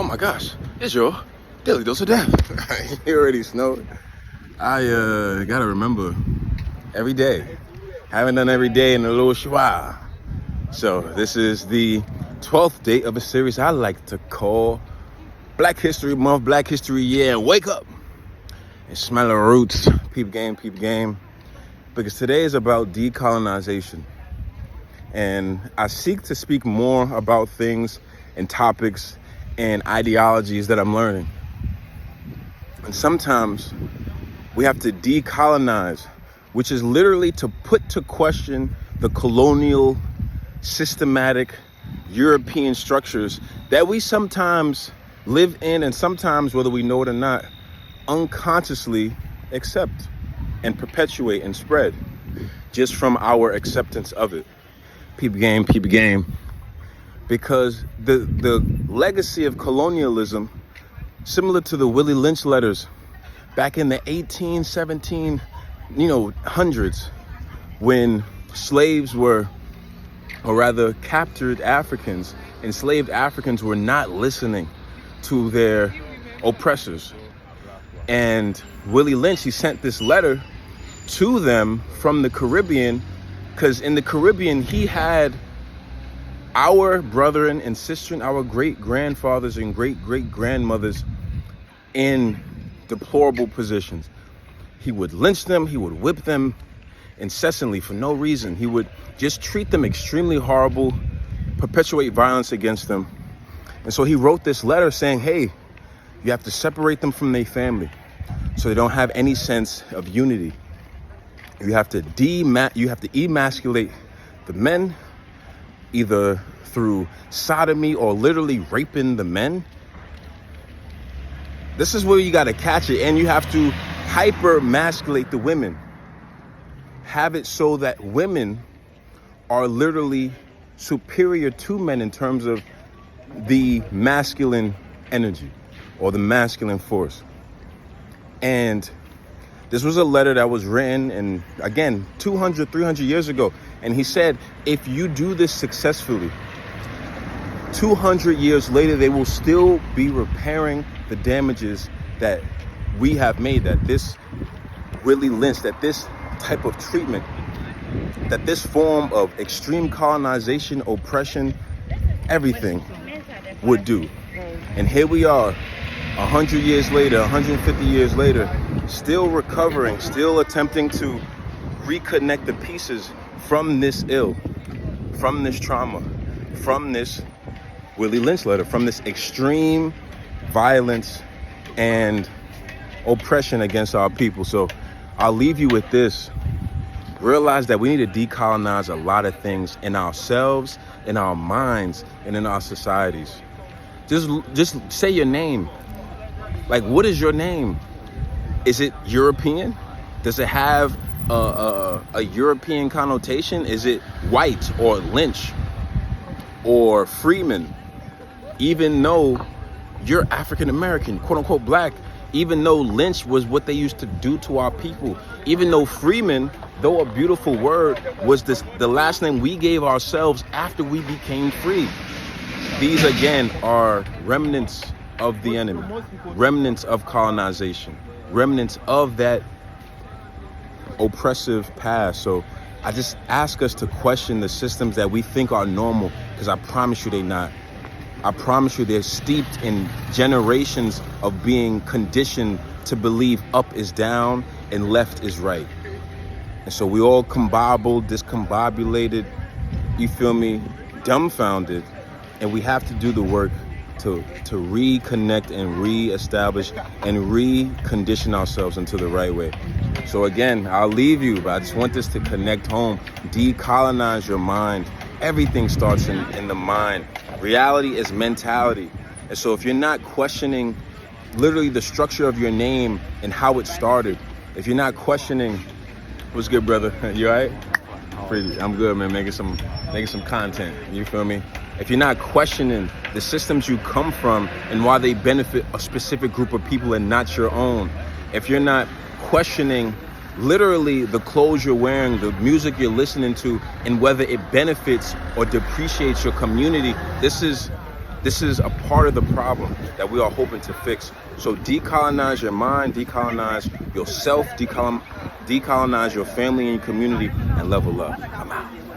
Oh my gosh, it's your daily dose of death. You already snowed. I gotta remember every day. Haven't done every day in a little while. So this is the 12th day of a series I like to call Black History Month, Black History Year, and wake up and smell the roots. Peep game. Because today is about decolonization. And I seek to speak more about things and topics and ideologies that I'm learning. And sometimes we have to decolonize, which is literally to put to question the colonial, systematic European structures that we sometimes live in and sometimes, whether we know it or not, unconsciously accept and perpetuate and spread just from our acceptance of it. Peep game. Because the legacy of colonialism, similar to the Willie Lynch letters back in the 1817, hundreds, when slaves were, or rather captured Africans, enslaved Africans were not listening to their oppressors. And Willie Lynch, he sent this letter to them from the Caribbean, because in the Caribbean, he had our brethren and sisters, our great-grandfathers and great-great-grandmothers in deplorable positions. He would lynch them, he would whip them incessantly for no reason. He would just treat them extremely horrible, perpetuate violence against them. And so he wrote this letter saying, hey, you have to separate them from their family so they don't have any sense of unity. You have to emasculate the men, either through sodomy or literally raping the men. This is where you got to catch it, and you have to hyper-masculate the women. Have it so that women are literally superior to men in terms of the masculine energy or the masculine force. And this was a letter that was written, and again, 200, 300 years ago. And he said, if you do this successfully, 200 years later, they will still be repairing the damages that we have made, that this Willie Lynch, that this type of treatment, that this form of extreme colonization, oppression, everything would do. And here we are, 100 years later, 150 years later, still recovering, still attempting to reconnect the pieces from this ill, from this trauma, from this Willie Lynch letter, from this extreme violence and oppression against our people. So I'll leave you with this. Realize that we need to decolonize a lot of things in ourselves, in our minds, and in our societies. Just say your name. Like, what is your name? Is it European? Does it have a European connotation? Is it white or Lynch or Freeman? Even though you're African American, quote unquote black, even though Lynch was what they used to do to our people, even though Freeman, though a beautiful word, was the last name we gave ourselves after we became free. These again are remnants of the enemy, remnants of colonization, remnants of that oppressive past. So I just ask us to question the systems that we think are normal, because I promise you they're not. I promise you they're steeped in generations of being conditioned to believe up is down and left is right. And so we all discombobulated, you feel me, dumbfounded, and we have to do the work to reconnect and reestablish and recondition ourselves into the right way. So again, I'll leave you, but I just want this to connect home. Decolonize your mind. Everything starts in the mind. Reality is mentality. And so if you're not questioning literally the structure of your name and how it started, if you're not questioning, what's good, brother? You all right? I'm good, man. Making some content. You feel me? If you're not questioning the systems you come from and why they benefit a specific group of people and not your own, if you're not questioning literally the clothes you're wearing, the music you're listening to, and whether it benefits or depreciates your community, this is This is a part of the problem that we are hoping to fix. So decolonize your mind, decolonize yourself, decolonize your family and your community, and level up. I'm out.